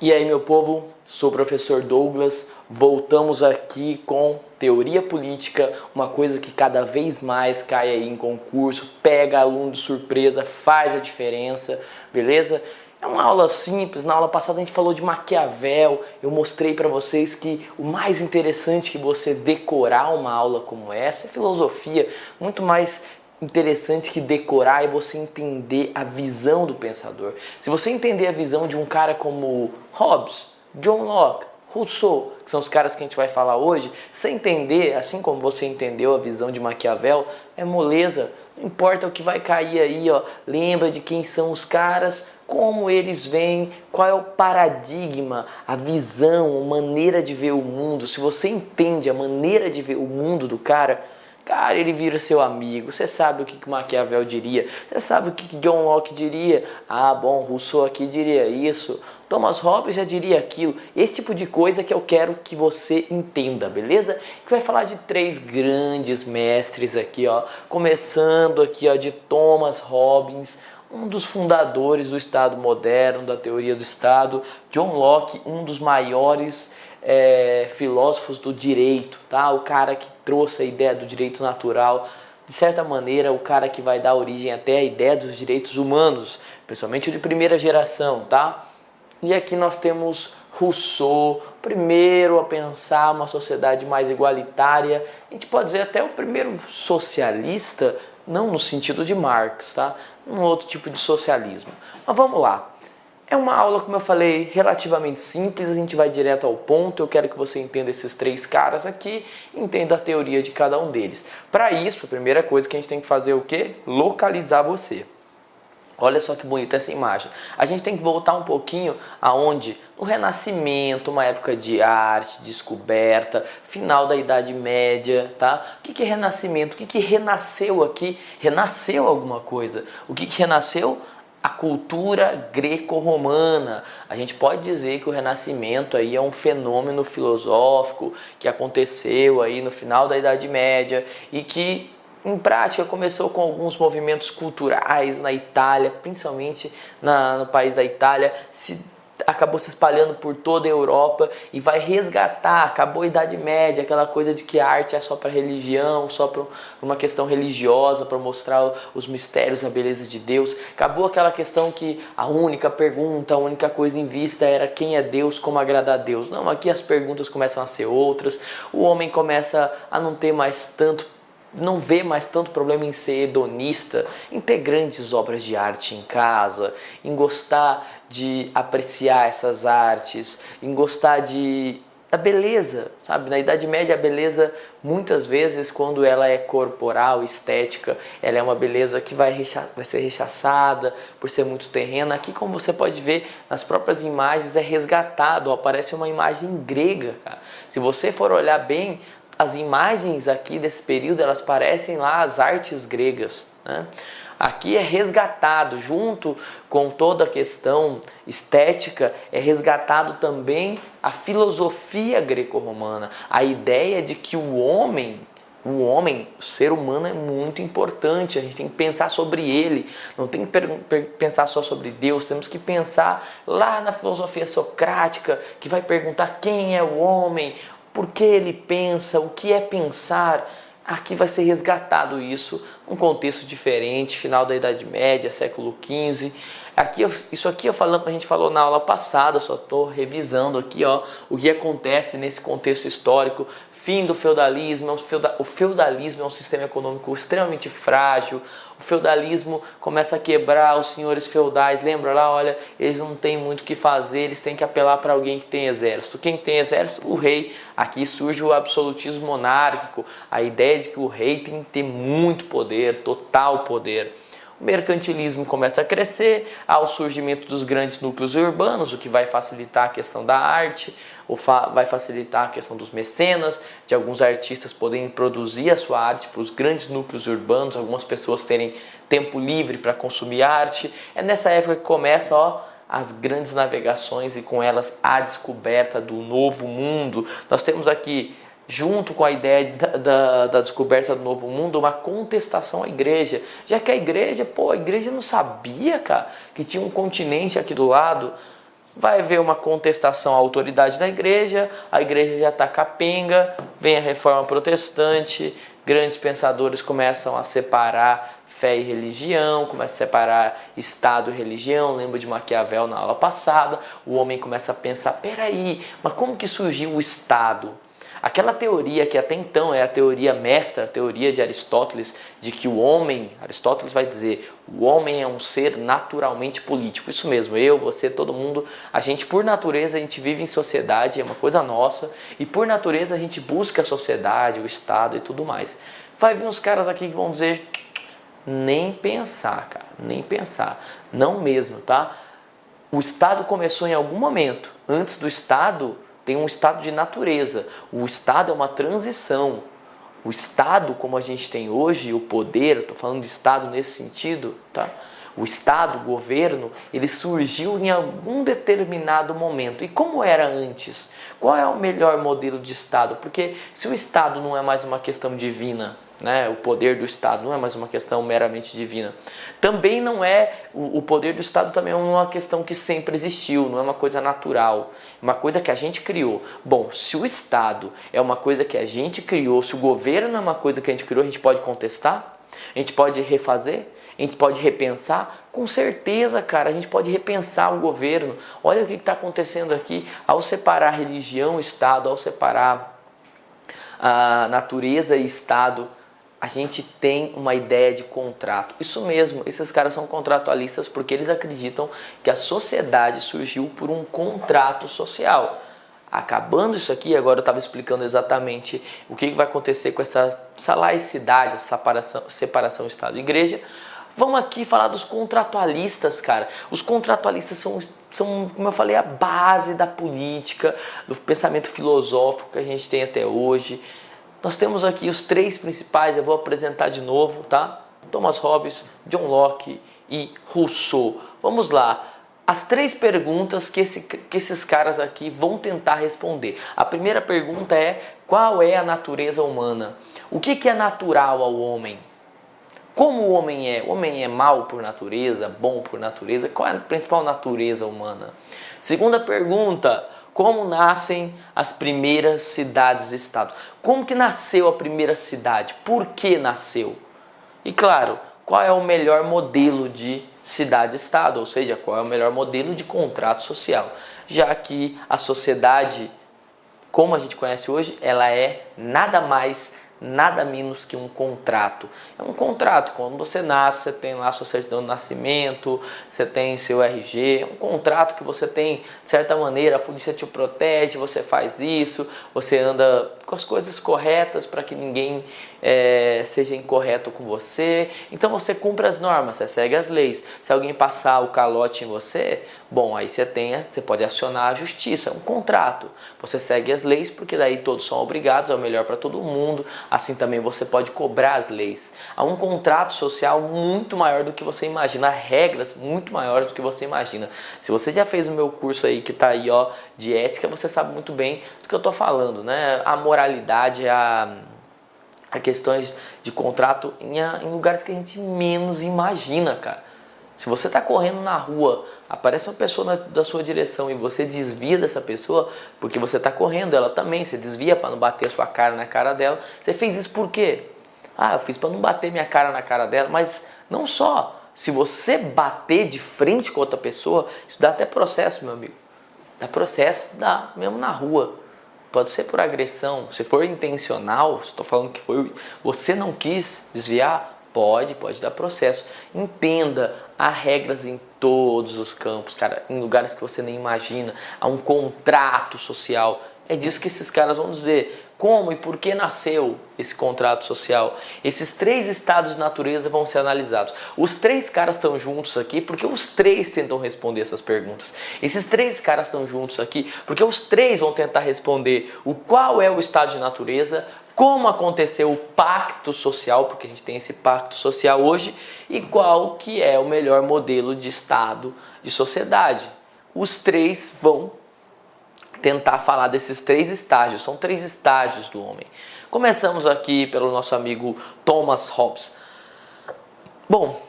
E aí, meu povo, sou o professor Douglas, voltamos aqui com teoria política, uma coisa que cada vez mais cai aí em concurso, pega aluno de surpresa, faz a diferença, beleza? É uma aula simples, na aula passada a gente falou de Maquiavel, eu mostrei para vocês que o mais interessante que você decorar uma aula como essa é filosofia, muito mais interessante que decorar é você entender a visão do pensador. Se você entender a visão de um cara como Hobbes, John Locke, Rousseau, que são os caras que a gente vai falar hoje, você entender, assim como você entendeu a visão de Maquiavel, é moleza. Não importa o que vai cair aí, ó. Lembra de quem são os caras, como eles veem, qual é o paradigma, a visão, a maneira de ver o mundo. Se você entende a maneira de ver o mundo do cara, ele vira seu amigo. Você sabe o que Maquiavel diria, você sabe o que John Locke diria. Ah, bom, Rousseau aqui diria isso, Thomas Hobbes já diria aquilo. Esse tipo de coisa que eu quero que você entenda, beleza? A gente vai falar de três grandes mestres aqui, ó. Começando aqui, ó, de Thomas Hobbes, um dos fundadores do Estado moderno, da teoria do Estado. John Locke, um dos maiores filósofos do direito, tá? O cara que trouxe a ideia do direito natural, de certa maneira, o cara que vai dar origem até à ideia dos direitos humanos, principalmente o de primeira geração, tá? E aqui nós temos Rousseau, primeiro a pensar uma sociedade mais igualitária, a gente pode dizer até o primeiro socialista, não no sentido de Marx, tá? Um outro tipo de socialismo. Mas vamos lá. É uma aula, como eu falei, relativamente simples, a gente vai direto ao ponto. Eu quero que você entenda esses três caras aqui, entenda a teoria de cada um deles. Para isso, a primeira coisa que a gente tem que fazer é o quê? Localizar você. Olha só que bonita essa imagem. A gente tem que voltar um pouquinho aonde? No Renascimento, uma época de arte, descoberta, final da Idade Média, tá? O que é Renascimento? O que renasceu aqui? Renasceu alguma coisa. O que renasceu? A cultura greco-romana. A gente pode dizer que o Renascimento aí é um fenômeno filosófico que aconteceu aí no final da Idade Média e que em prática começou com alguns movimentos culturais na Itália, principalmente no país da Itália, acabou se espalhando por toda a Europa e vai resgatar, acabou a Idade Média, aquela coisa de que a arte é só para religião, só para uma questão religiosa, para mostrar os mistérios, a beleza de Deus. Acabou aquela questão que a única pergunta, a única coisa em vista era quem é Deus, como agradar a Deus. Não, aqui as perguntas começam a ser outras, o homem começa a não vê mais tanto problema em ser hedonista, em ter grandes obras de arte em casa, em gostar de apreciar essas artes, em gostar da beleza, sabe? Na Idade Média a beleza, muitas vezes, quando ela é corporal, estética, ela é uma beleza que vai ser rechaçada por ser muito terrena. Aqui, como você pode ver nas próprias imagens, é resgatado, aparece uma imagem grega, cara. Se você for olhar bem, as imagens aqui desse período, elas parecem lá as artes gregas, né? Aqui é resgatado, junto com toda a questão estética, é resgatado também a filosofia greco-romana, a ideia de que o homem, o ser humano é muito importante, a gente tem que pensar sobre ele, não tem que pensar só sobre Deus, temos que pensar lá na filosofia socrática, que vai perguntar quem é o homem, por que ele pensa, o que é pensar. Aqui vai ser resgatado isso, num contexto diferente, final da Idade Média, século XV. Isso aqui a gente falou na aula passada, só estou revisando aqui, ó, o que acontece nesse contexto histórico. Fim do feudalismo, o feudalismo é um sistema econômico extremamente frágil, o feudalismo começa a quebrar os senhores feudais, lembra lá, olha, eles não têm muito o que fazer, eles têm que apelar para alguém que tem exército. Quem tem exército? O rei. Aqui surge o absolutismo monárquico, a ideia de que o rei tem que ter muito poder, total poder. O mercantilismo começa a crescer, há o surgimento dos grandes núcleos urbanos, o que vai facilitar a questão da arte, vai facilitar a questão dos mecenas, de alguns artistas poderem produzir a sua arte para os grandes núcleos urbanos, algumas pessoas terem tempo livre para consumir arte. É nessa época que começa, ó, as grandes navegações e com elas a descoberta do novo mundo. Nós temos aqui, junto com a ideia da descoberta do novo mundo, uma contestação à igreja, já que a igreja não sabia, cara, que tinha um continente aqui do lado. vai haver uma contestação à autoridade da igreja, a igreja já está capenga, vem a reforma protestante, grandes pensadores começam a separar fé e religião, começa a separar Estado e religião. Lembro de Maquiavel na aula passada. O homem começa a pensar, peraí, mas como que surgiu o Estado? Aquela teoria que até então é a teoria mestra, a teoria de Aristóteles, de que o homem, Aristóteles vai dizer, o homem é um ser naturalmente político. Isso mesmo, eu, você, todo mundo, a gente por natureza, a gente vive em sociedade, é uma coisa nossa, e por natureza a gente busca a sociedade, o Estado e tudo mais. Vai vir uns caras aqui que vão dizer, nem pensar, cara, nem pensar, não mesmo, tá? O Estado começou em algum momento, antes do Estado tem um estado de natureza, o Estado é uma transição. O Estado, como a gente tem hoje, o poder, estou falando de Estado nesse sentido, tá? O Estado, o governo, ele surgiu em algum determinado momento. E como era antes? Qual é o melhor modelo de Estado? Porque se o Estado não é mais uma questão divina, né? O poder do Estado não é mais uma questão meramente divina. Também não é, o poder do Estado também é uma questão que sempre existiu, não é uma coisa natural, é uma coisa que a gente criou. Bom, se o Estado é uma coisa que a gente criou, se o governo é uma coisa que a gente criou, a gente pode contestar? A gente pode refazer? A gente pode repensar? Com certeza, cara, a gente pode repensar o governo. Olha o que está acontecendo aqui ao separar religião e Estado, ao separar a natureza e Estado. A gente tem uma ideia de contrato. Isso mesmo, esses caras são contratualistas porque eles acreditam que a sociedade surgiu por um contrato social. Acabando isso aqui, agora eu estava explicando exatamente o que vai acontecer com essa laicidade, essa separação Estado e Igreja. Vamos aqui falar dos contratualistas, cara. Os contratualistas são, como eu falei, a base da política, do pensamento filosófico que a gente tem até hoje. Nós temos aqui os três principais, eu vou apresentar de novo, tá? Thomas Hobbes, John Locke e Rousseau. Vamos lá. As três perguntas que esses caras aqui vão tentar responder. A primeira pergunta é, qual é a natureza humana? O que é natural ao homem? Como o homem é? O homem é mau por natureza, bom por natureza? Qual é a principal natureza humana? Segunda pergunta, como nascem as primeiras cidades-estado? Como que nasceu a primeira cidade? Por que nasceu? E claro, qual é o melhor modelo de cidade-estado? Ou seja, qual é o melhor modelo de contrato social? Já que a sociedade, como a gente conhece hoje, ela é nada mais, nada menos que um contrato. É um contrato, quando você nasce, você tem lá a sua certidão de nascimento, você tem seu RG, é um contrato que você tem, de certa maneira, a polícia te protege, você faz isso, você anda com as coisas corretas para que ninguém seja incorreto com você. Então você cumpre as normas, você segue as leis. Se alguém passar o calote em você, bom, aí você pode acionar a justiça, um contrato. Você segue as leis porque daí todos são obrigados, é o melhor para todo mundo. Assim também você pode cobrar as leis. Há um contrato social muito maior do que você imagina, há regras muito maiores do que você imagina. Se você já fez o meu curso aí que está aí, ó, de ética, você sabe muito bem do que eu estou falando, né? A moralidade, a questões de contrato em lugares que a gente menos imagina, cara. Se você está correndo na rua, aparece uma pessoa da sua direção e você desvia dessa pessoa, porque você está correndo, ela também, você desvia para não bater a sua cara na cara dela. Você fez isso por quê? Ah, eu fiz para não bater minha cara na cara dela, mas não só. Se você bater de frente com outra pessoa, isso dá até processo, meu amigo. Dá processo, dá, mesmo na rua. Pode ser por agressão, se for intencional, estou falando que foi, você não quis desviar, pode dar processo. Entenda, há regras em todos os campos, cara, em lugares que você nem imagina, há um contrato social. É disso que esses caras vão dizer. Como e por que nasceu esse contrato social? Esses três estados de natureza vão ser analisados. Os três caras estão juntos aqui porque os três tentam responder essas perguntas. Esses três caras estão juntos aqui porque os três vão tentar responder qual é o estado de natureza, como aconteceu o pacto social, porque a gente tem esse pacto social hoje, e qual que é o melhor modelo de estado, de sociedade. Os três vão tentar falar desses três estágios, são três estágios do homem. Começamos aqui pelo nosso amigo Thomas Hobbes. Bom,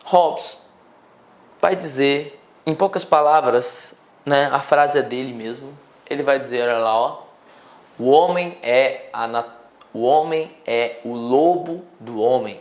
Hobbes vai dizer, em poucas palavras, né? A frase é dele mesmo. Ele vai dizer, olha lá, ó, o homem é o lobo do homem.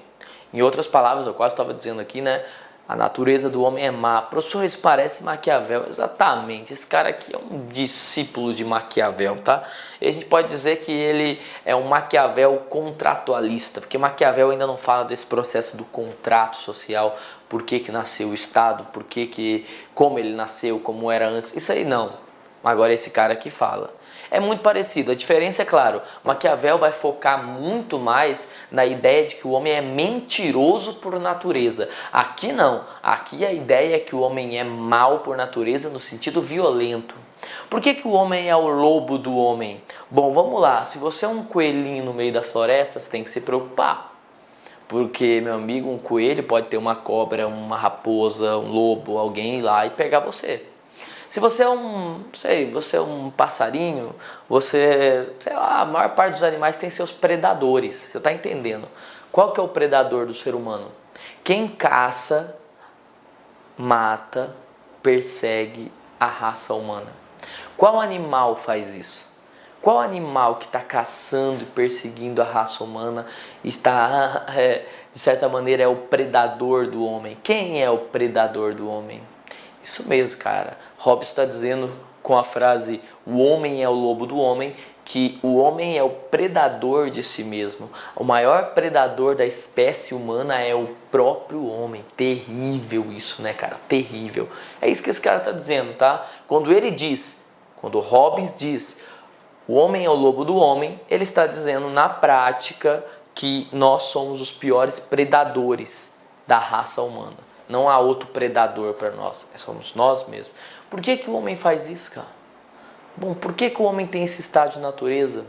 Em outras palavras, eu quase estava dizendo aqui, né? A natureza do homem é má. Professor, isso parece Maquiavel. Exatamente. Esse cara aqui é um discípulo de Maquiavel, tá? E a gente pode dizer que ele é um Maquiavel contratualista, porque Maquiavel ainda não fala desse processo do contrato social, por que nasceu o Estado, como ele nasceu, como era antes. Isso aí não. Agora esse cara aqui fala. É muito parecido, a diferença é claro, Maquiavel vai focar muito mais na ideia de que o homem é mentiroso por natureza. Aqui não, aqui a ideia é que o homem é mau por natureza no sentido violento. Por que o homem é o lobo do homem? Bom, vamos lá, se você é um coelhinho no meio da floresta, você tem que se preocupar. Porque, meu amigo, um coelho pode ter uma cobra, uma raposa, um lobo, alguém ir lá e pegar você. Se você é um passarinho, sei lá, a maior parte dos animais tem seus predadores. Você está entendendo? Qual que é o predador do ser humano? Quem caça, mata, persegue a raça humana. Qual animal faz isso? Qual animal que está caçando e perseguindo a raça humana está, de certa maneira, é o predador do homem? Quem é o predador do homem? Isso mesmo, cara. Hobbes está dizendo com a frase o homem é o lobo do homem, que o homem é o predador de si mesmo. O maior predador da espécie humana é o próprio homem. Terrível isso, né, cara? Terrível. É isso que esse cara está dizendo, tá? Quando Hobbes diz o homem é o lobo do homem, ele está dizendo na prática que nós somos os piores predadores da raça humana. Não há outro predador para nós, somos nós mesmos. Por que o homem faz isso, cara? Bom, por que o homem tem esse estado de natureza?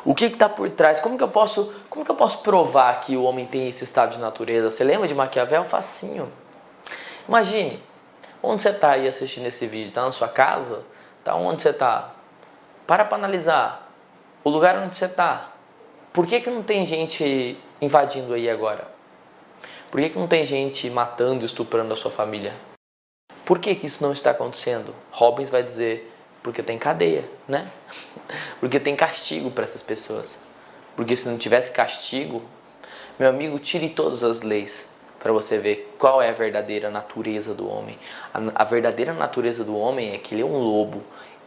O que está por trás? Como que eu posso provar que o homem tem esse estado de natureza? Você lembra de Maquiavel? Facinho. Imagine, onde você está aí assistindo esse vídeo? Está na sua casa? Tá onde você está? Para analisar o lugar onde você está. Por que não tem gente invadindo aí agora? Por que não tem gente matando e estuprando a sua família? Por que isso não está acontecendo? Hobbes vai dizer, porque tem cadeia, né? Porque tem castigo para essas pessoas. Porque se não tivesse castigo, meu amigo, tire todas as leis para você ver qual é a verdadeira natureza do homem. A verdadeira natureza do homem é que ele é um lobo.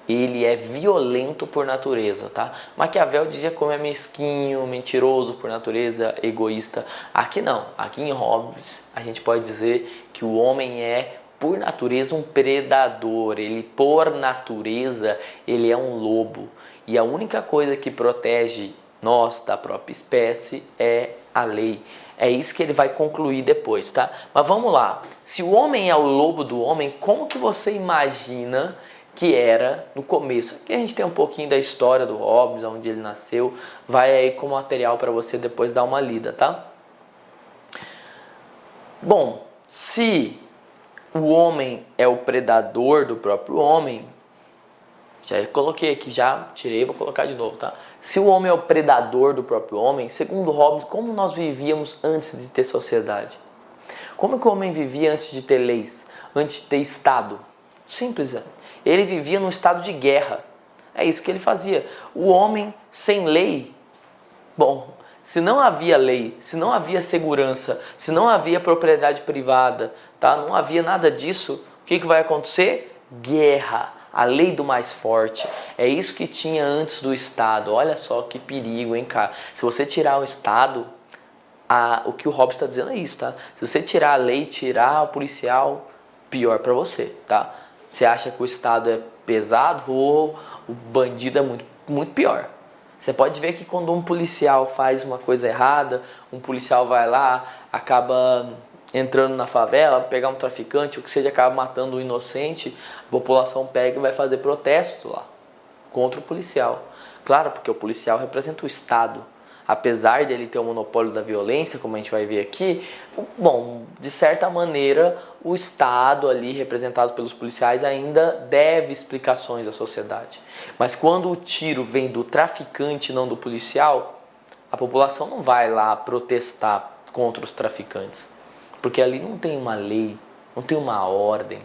Ele é violento por natureza, tá? Maquiavel dizia como é mesquinho, mentiroso por natureza, egoísta. Aqui não, aqui em Hobbes a gente pode dizer que o homem é por natureza um predador. Ele por natureza ele é um lobo. E a única coisa que protege nós da própria espécie é a lei. É isso que ele vai concluir depois, tá? Mas vamos lá. Se o homem é o lobo do homem, como que você imagina que era no começo? Aqui a gente tem um pouquinho da história do Hobbes, onde ele nasceu, vai aí com material para você depois dar uma lida, tá? Bom, se o homem é o predador do próprio homem, já coloquei aqui, já tirei, vou colocar de novo, tá? Se o homem é o predador do próprio homem, segundo Hobbes, como nós vivíamos antes de ter sociedade? Como que o homem vivia antes de ter leis, antes de ter Estado? Simples, ele vivia num estado de guerra. É isso que ele fazia. O homem sem lei, bom, se não havia lei, se não havia segurança, se não havia propriedade privada, tá? Não havia nada disso, o que vai acontecer? Guerra. A lei do mais forte. É isso que tinha antes do Estado. Olha só que perigo, hein, cara? Se você tirar o Estado, o que o Hobbes está dizendo é isso, tá? Se você tirar a lei, tirar o policial, pior para você, tá? Você acha que o Estado é pesado ou o bandido é muito, muito pior. Você pode ver que quando um policial faz uma coisa errada, um policial vai lá, acaba entrando na favela, pegar um traficante, ou que seja, acaba matando um inocente, a população pega e vai fazer protesto lá contra o policial. Claro, porque o policial representa o Estado. Apesar de ele ter o monopólio da violência, como a gente vai ver aqui, bom, de certa maneira, o Estado ali, representado pelos policiais, ainda deve explicações à sociedade. Mas quando o tiro vem do traficante e não do policial, a população não vai lá protestar contra os traficantes. Porque ali não tem uma lei, não tem uma ordem,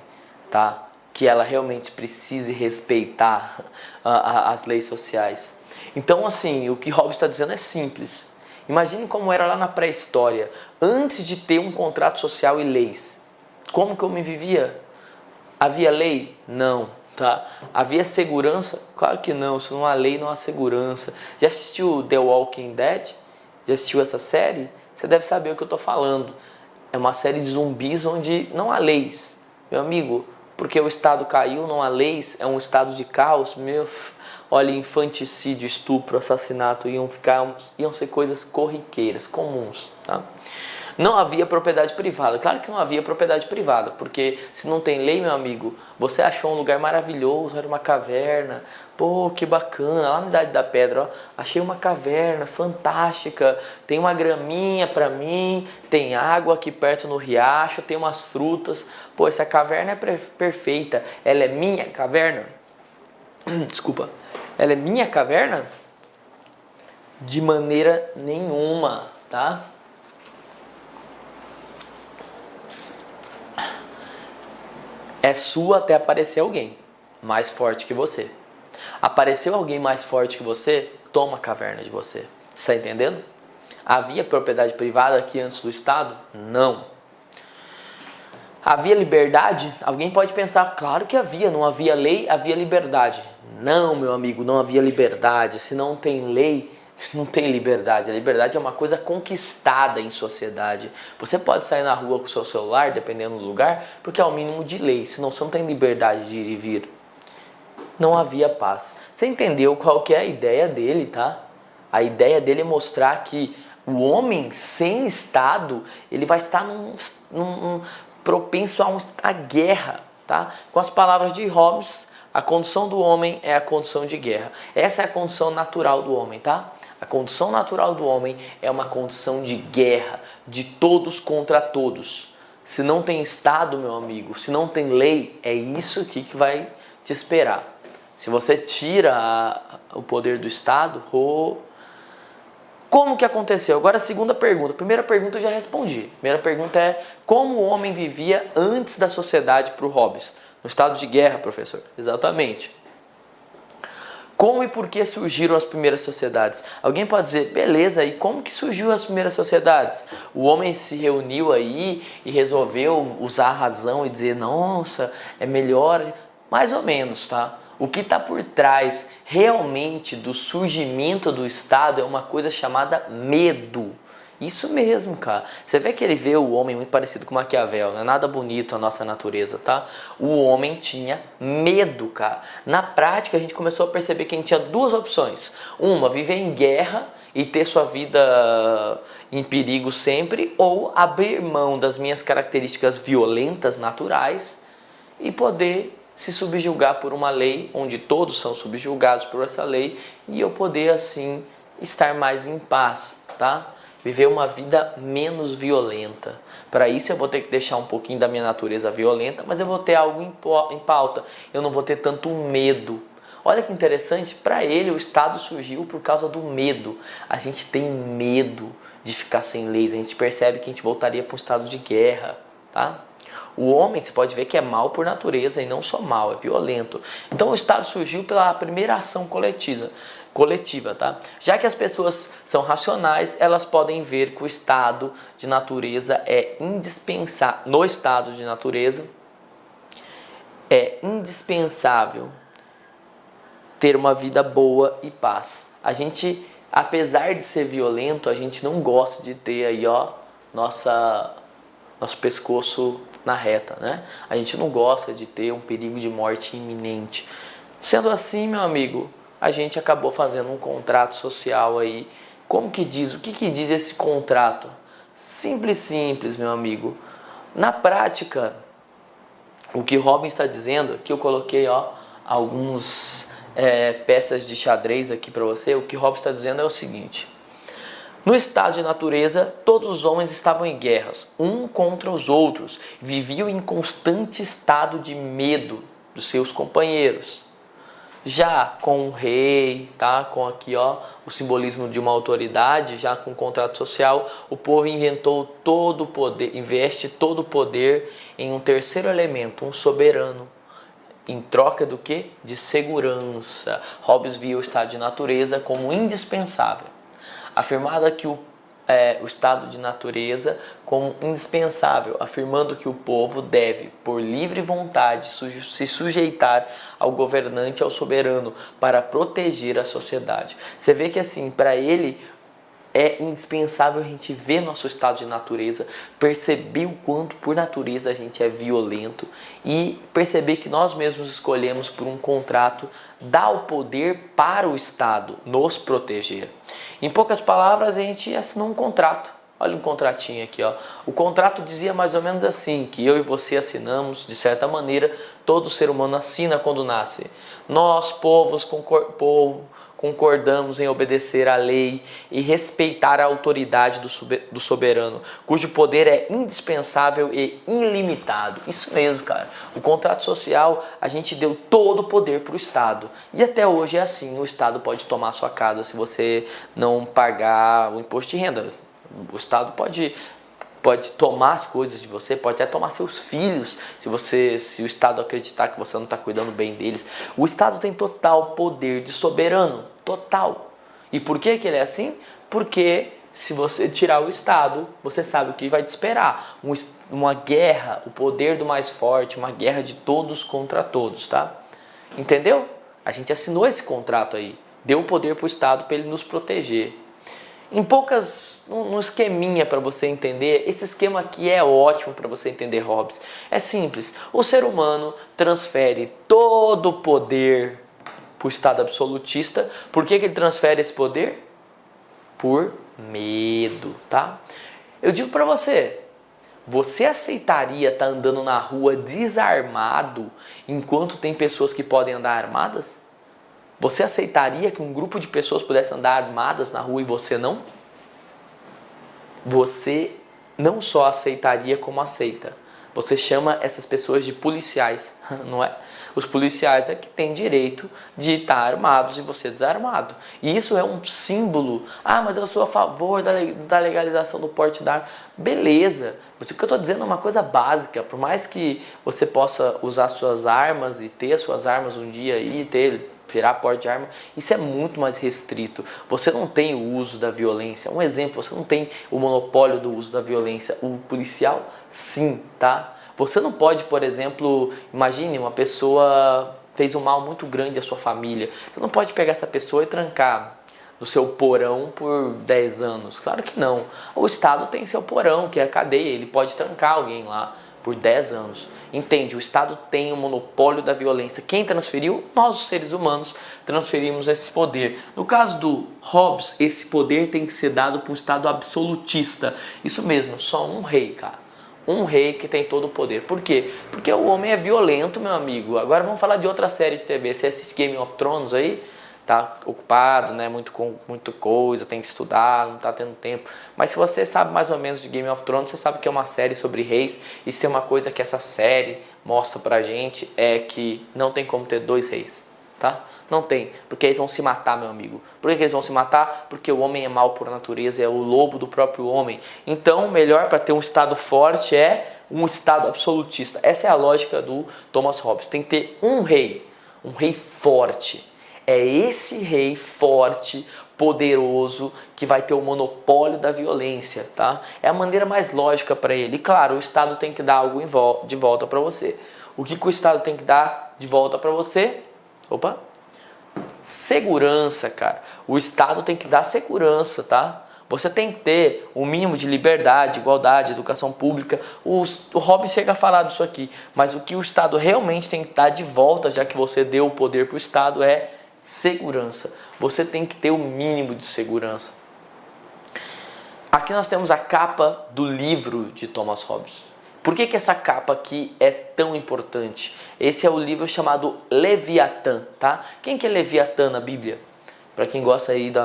tá? que ela realmente precise respeitar as leis sociais. Então, assim, o que Hobbes está dizendo é simples. Imagine como era lá na pré-história, antes de ter um contrato social e leis. Como que eu me vivia? Havia lei? Não. Tá? Havia segurança? Claro que não. Se não há lei, não há segurança. Já assistiu The Walking Dead? Já assistiu essa série? Você deve saber o que eu estou falando. É uma série de zumbis onde não há leis. Meu amigo, porque o Estado caiu, não há leis, é um estado de caos. Olha, infanticídio, estupro, assassinato iam ser coisas corriqueiras, comuns. Tá? Não havia propriedade privada. Claro que não havia propriedade privada, porque se não tem lei, meu amigo, você achou um lugar maravilhoso, era uma caverna, pô, que bacana, lá na Idade da Pedra, ó, achei uma caverna fantástica, tem uma graminha pra mim, tem água aqui perto no riacho, tem umas frutas, pô, essa caverna é perfeita, ela é minha caverna? Desculpa, ela é minha caverna? De maneira nenhuma, tá? É sua até aparecer alguém mais forte que você. Apareceu alguém mais forte que você, toma a caverna de você. Você está entendendo? Havia propriedade privada aqui antes do Estado? Não. Havia liberdade? Alguém pode pensar, claro que havia. Não havia lei, havia liberdade. Não, meu amigo, não havia liberdade. Se não tem lei, não tem liberdade. A liberdade é uma coisa conquistada em sociedade. Você pode sair na rua com o seu celular, dependendo do lugar, porque é o mínimo de lei. Senão você não tem liberdade de ir e vir. Não havia paz. Você entendeu qual que é a ideia dele, tá? A ideia dele é mostrar que o homem sem Estado, ele vai estar propenso a guerra, tá? Com as palavras de Hobbes, a condição do homem é a condição de guerra. Essa é a condição natural do homem, tá? A condição natural do homem é uma condição de guerra, de todos contra todos. Se não tem Estado, meu amigo, se não tem lei, é isso aqui que vai te esperar. Se você tira o poder do Estado, como que aconteceu? Agora a segunda pergunta. A primeira pergunta eu já respondi. A primeira pergunta é como o homem vivia antes da sociedade para o Hobbes? No estado de guerra, professor. Exatamente. Como e por que surgiram as primeiras sociedades? Alguém pode dizer, beleza, e como que surgiu as primeiras sociedades? O homem se reuniu aí e resolveu usar a razão e dizer, nossa, é melhor, mais ou menos, tá? O que está por trás realmente do surgimento do Estado é uma coisa chamada medo. Isso mesmo, cara. Você vê que ele vê o homem muito parecido com Maquiavel, não é nada bonito a nossa natureza, tá? O homem tinha medo, cara. Na prática, a gente começou a perceber que a gente tinha duas opções. Uma, viver em guerra e ter sua vida em perigo sempre, ou abrir mão das minhas características violentas naturais e poder se subjugar por uma lei, onde todos são subjugados por essa lei, e eu poder assim estar mais em paz, tá? Viver uma vida menos violenta. Para isso eu vou ter que deixar um pouquinho da minha natureza violenta, mas eu vou ter algo em pauta. Eu não vou ter tanto medo. Olha que interessante, para ele o Estado surgiu por causa do medo. A gente tem medo de ficar sem leis, a gente percebe que a gente voltaria para um estado de guerra, tá? O homem, você pode ver que é mal por natureza e não só mal, é violento. Então o Estado surgiu pela primeira ação coletiva, tá? Já que as pessoas são racionais, elas podem ver que o estado de natureza é indispensável. No estado de natureza, é indispensável ter uma vida boa e paz. A gente, apesar de ser violento, a gente não gosta de ter aí, ó, nosso pescoço na reta, né? A gente não gosta de ter um perigo de morte iminente. Sendo assim, meu amigo, a gente acabou fazendo um contrato social aí. Como que diz? O que diz esse contrato? Simples, meu amigo. Na prática, o que Hobbes está dizendo, aqui eu coloquei algumas peças de xadrez aqui para você. O que Hobbes está dizendo é o seguinte: no estado de natureza, todos os homens estavam em guerras, um contra os outros, viviam em constante estado de medo dos seus companheiros. Já com o rei, tá? Com aqui o simbolismo de uma autoridade, já com o contrato social, o povo inventou investe todo o poder em um terceiro elemento, um soberano. Em troca do quê? De segurança. Hobbes via o estado de natureza como indispensável. Afirmava que o estado de natureza como indispensável, afirmando que o povo deve, por livre vontade, se sujeitar ao governante, ao soberano, para proteger a sociedade. Você vê que assim, para ele é indispensável a gente ver nosso estado de natureza, perceber o quanto por natureza a gente é violento e perceber que nós mesmos escolhemos por um contrato dar o poder para o Estado nos proteger. Em poucas palavras, a gente assinou um contrato. Olha um contratinho aqui, ó. O contrato dizia mais ou menos assim, que eu e você assinamos, de certa maneira, todo ser humano assina quando nasce. Nós, concordamos em obedecer à lei e respeitar a autoridade do soberano, cujo poder é indispensável e ilimitado. Isso mesmo, cara. O contrato social, a gente deu todo o poder para o Estado. E até hoje é assim, o Estado pode tomar sua casa se você não pagar o imposto de renda. O Estado pode tomar as coisas de você, pode até tomar seus filhos, se o Estado acreditar que você não está cuidando bem deles. O Estado tem total poder de soberano, total. E por que ele é assim? Porque se você tirar o Estado, você sabe o que vai te esperar. Uma guerra, o poder do mais forte, uma guerra de todos contra todos, tá? Entendeu? A gente assinou esse contrato aí, deu o poder para o Estado para ele nos proteger. Um esqueminha para você entender, esse esquema aqui é ótimo para você entender Hobbes. É simples, o ser humano transfere todo o poder para o Estado absolutista. Por que ele transfere esse poder? Por medo, tá? Eu digo para você aceitaria estar andando na rua desarmado enquanto tem pessoas que podem andar armadas? Você aceitaria que um grupo de pessoas pudesse andar armadas na rua e você não? Você não só aceitaria como aceita. Você chama essas pessoas de policiais, não é? Os policiais é que têm direito de estar armados e você desarmado. E isso é um símbolo. Ah, mas eu sou a favor da legalização do porte de arma. Beleza. Mas o que eu estou dizendo é uma coisa básica. Por mais que você possa usar suas armas e ter suas armas um dia aí, tirar porte de arma, isso é muito mais restrito. Você não tem o uso da violência. Um exemplo, você não tem o monopólio do uso da violência. O policial, sim, tá? Você não pode, por exemplo, imagine uma pessoa fez um mal muito grande à sua família. Você não pode pegar essa pessoa e trancar no seu porão por 10 anos. Claro que não. O Estado tem seu porão, que é a cadeia. Ele pode trancar alguém lá por 10 anos. Entende? O Estado tem o monopólio da violência. Quem transferiu? Nós, os seres humanos, transferimos esse poder. No caso do Hobbes, esse poder tem que ser dado para um Estado absolutista. Isso mesmo, só um rei, cara. Um rei que tem todo o poder. Por quê? Porque o homem é violento, meu amigo. Agora vamos falar de outra série de TV. Você assiste Game of Thrones aí? Tá ocupado, né? Muita coisa, tem que estudar, não tá tendo tempo. Mas se você sabe mais ou menos de Game of Thrones, você sabe que é uma série sobre reis. E se é uma coisa que essa série mostra pra gente é que não tem como ter 2 reis, tá? Não tem, porque eles vão se matar, meu amigo. Por que eles vão se matar? Porque o homem é mau por natureza, é o lobo do próprio homem. Então, o melhor para ter um Estado forte é um Estado absolutista. Essa é a lógica do Thomas Hobbes. Tem que ter um rei forte. É esse rei forte, poderoso, que vai ter o monopólio da violência, tá? É a maneira mais lógica para ele. E claro, o Estado tem que dar algo de volta para você. O que o Estado tem que dar de volta para você? Segurança, cara. O Estado tem que dar segurança, tá? Você tem que ter um mínimo de liberdade, igualdade, educação pública. O Hobbes chega a falar disso aqui. Mas o que o Estado realmente tem que dar de volta, já que você deu o poder para o Estado, é segurança. Você tem que ter o mínimo de segurança. Aqui nós temos a capa do livro de Thomas Hobbes. Por que essa capa aqui é tão importante? Esse é o livro chamado Leviatã, tá? Quem que é Leviatã na Bíblia? Para quem gosta aí de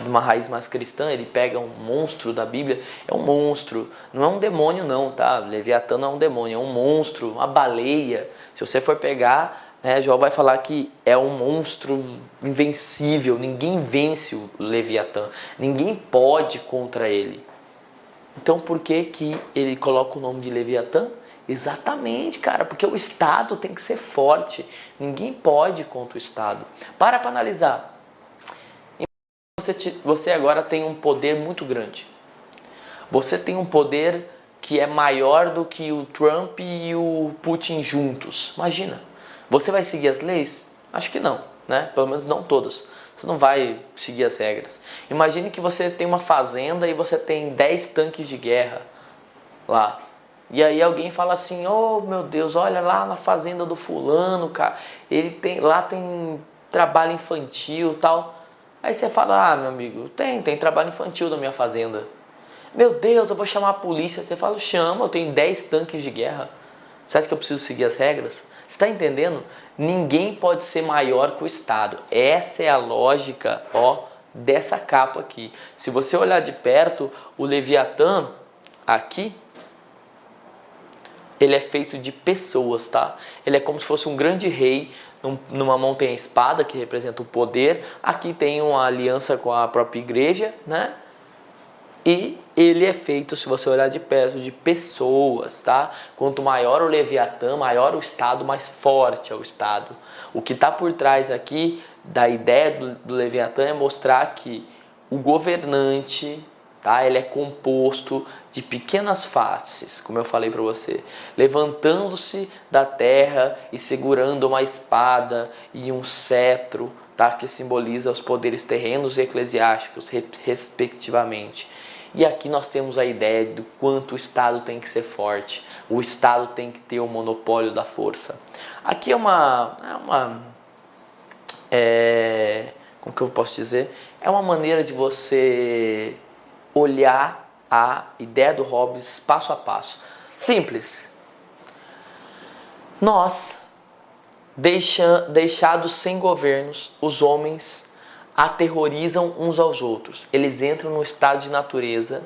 uma raiz mais cristã, ele pega um monstro da Bíblia, é um monstro, não é um demônio não, tá? Leviatã não é um demônio, é um monstro, uma baleia. Se você for pegar, Jó vai falar que é um monstro invencível, ninguém vence o Leviatã, ninguém pode contra ele. Então por que ele coloca o nome de Leviatã? Exatamente, cara, porque o Estado tem que ser forte. Ninguém pode ir contra o Estado. Para analisar. Você agora tem um poder muito grande. Você tem um poder que é maior do que o Trump e o Putin juntos. Imagina. Você vai seguir as leis? Acho que não, né? Pelo menos não todas. Você não vai seguir as regras. Imagine que você tem uma fazenda e você tem 10 tanques de guerra lá. E aí alguém fala assim: oh meu Deus, olha lá na fazenda do fulano, cara, lá tem trabalho infantil e tal. Aí você fala: ah, meu amigo, tem trabalho infantil na minha fazenda. Meu Deus, eu vou chamar a polícia. Você fala: chama, eu tenho 10 tanques de guerra. Você acha que eu preciso seguir as regras? Você está entendendo? Ninguém pode ser maior que o Estado. Essa é a lógica, dessa capa aqui. Se você olhar de perto, o Leviatã aqui, ele é feito de pessoas, tá? Ele é como se fosse um grande rei. Numa mão tem a espada, que representa o poder. Aqui tem uma aliança com a própria igreja, né? E ele é feito, se você olhar de perto, de pessoas, tá? Quanto maior o Leviatã, maior o Estado, mais forte é o Estado. O que está por trás aqui da ideia do Leviatã é mostrar que o governante, tá? Ele é composto de pequenas faces, como eu falei para você, levantando-se da terra e segurando uma espada e um cetro, tá? Que simboliza os poderes terrenos e eclesiásticos, respectivamente. E aqui nós temos a ideia do quanto o Estado tem que ser forte. O Estado tem que ter o monopólio da força. Aqui como que eu posso dizer? É uma maneira de você olhar a ideia do Hobbes passo a passo. Simples. Nós, deixados sem governos, os homens aterrorizam uns aos outros. Eles entram no estado de natureza,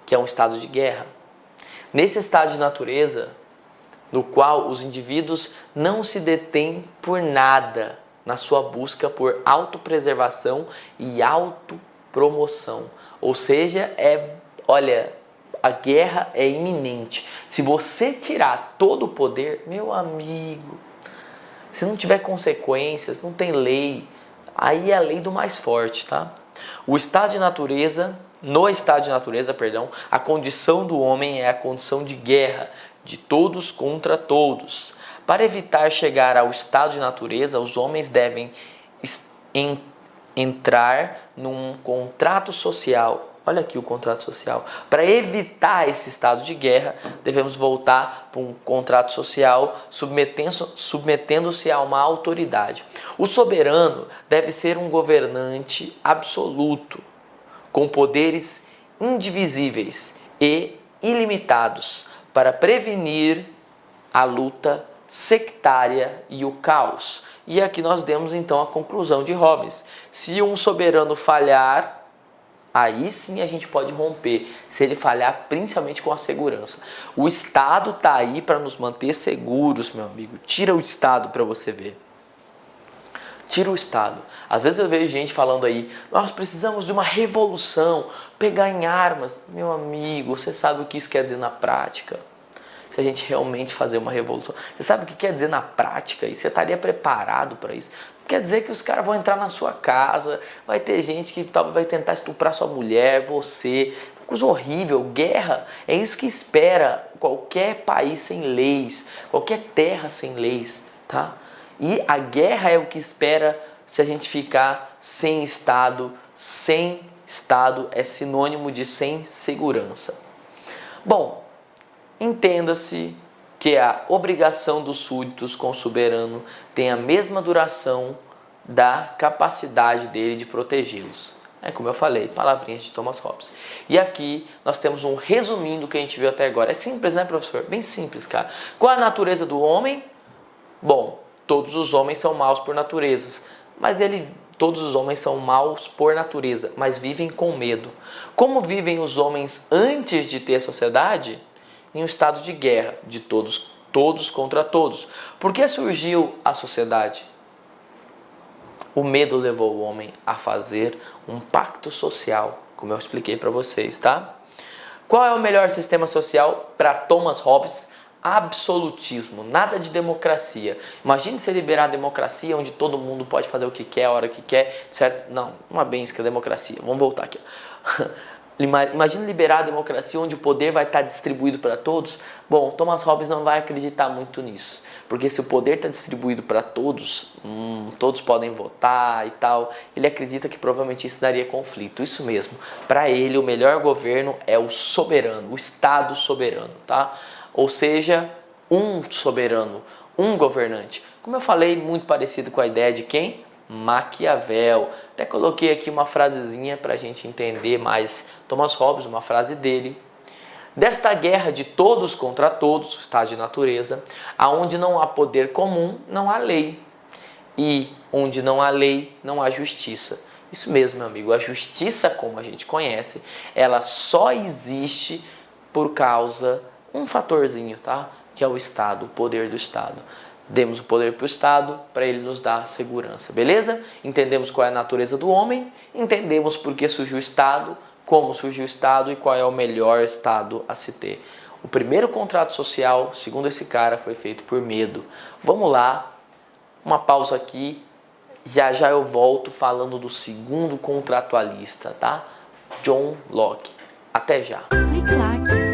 que é um estado de guerra. Nesse estado de natureza, no qual os indivíduos não se detêm por nada na sua busca por autopreservação e autopromoção. Ou seja, a guerra é iminente. Se você tirar todo o poder, meu amigo, se não tiver consequências, não tem lei, aí é a lei do mais forte, tá? No estado de natureza, a condição do homem é a condição de guerra, de todos contra todos. Para evitar chegar ao estado de natureza, os homens devem entrar num contrato social. Olha aqui o contrato social. Para evitar esse estado de guerra, devemos voltar para um contrato social submetendo-se a uma autoridade. O soberano deve ser um governante absoluto, com poderes indivisíveis e ilimitados, para prevenir a luta sectária e o caos. E aqui nós demos então a conclusão de Hobbes. Se um soberano falhar, aí sim a gente pode romper, se ele falhar principalmente com a segurança. O Estado está aí para nos manter seguros, meu amigo. Tira o Estado para você ver. Tira o Estado. Às vezes eu vejo gente falando aí: nós precisamos de uma revolução, pegar em armas. Meu amigo, você sabe o que isso quer dizer na prática? Se a gente realmente fazer uma revolução, você sabe o que quer dizer na prática? E você estaria preparado para isso? Quer dizer que os caras vão entrar na sua casa, vai ter gente que vai tentar estuprar sua mulher, você. Coisa horrível, guerra. É isso que espera qualquer país sem leis, qualquer terra sem leis, tá? E a guerra é o que espera se a gente ficar sem Estado. Sem Estado é sinônimo de sem segurança. Bom, entenda-se que a obrigação dos súditos com o soberano tem a mesma duração da capacidade dele de protegê-los. É como eu falei, palavrinhas de Thomas Hobbes. E aqui nós temos um resuminho do que a gente viu até agora. É simples, né, professor? Bem simples, cara. Qual a natureza do homem? Bom, todos os homens são maus por natureza, todos os homens são maus por natureza, mas vivem com medo. Como vivem os homens antes de ter a sociedade? Em um estado de guerra, de todos contra todos. Por que surgiu a sociedade? O medo levou o homem a fazer um pacto social, como eu expliquei para vocês, tá? Qual é o melhor sistema social para Thomas Hobbes? absolutismo, nada de democracia. Imagine você liberar a democracia onde todo mundo pode fazer o que quer, a hora que quer, certo? Não, uma benção que é democracia. Vamos voltar aqui. Imagine liberar a democracia onde o poder vai estar distribuído para todos. Bom, Thomas Hobbes não vai acreditar muito nisso. Porque se o poder está distribuído para todos, todos podem votar e tal, ele acredita que provavelmente isso daria conflito. Isso mesmo, para ele o melhor governo é o soberano, o Estado soberano, tá? Ou seja, um soberano, um governante. Como eu falei, muito parecido com a ideia de quem? Maquiavel. Até coloquei aqui uma frasezinha para a gente entender mais Thomas Hobbes, uma frase dele. Desta guerra de todos contra todos, estado de natureza, aonde não há poder comum, não há lei. E onde não há lei, não há justiça. Isso mesmo, meu amigo, a justiça como a gente conhece, ela só existe por causa um fatorzinho, tá? Que é o Estado, o poder do Estado. Demos o poder para o Estado para ele nos dar segurança, beleza? Entendemos qual é a natureza do homem, entendemos por que surgiu o Estado, como surgiu o Estado e qual é o melhor Estado a se ter. O primeiro contrato social, segundo esse cara, foi feito por medo. Vamos lá, uma pausa aqui, já já eu volto falando do segundo contratualista, tá? John Locke. Até já. Clique like.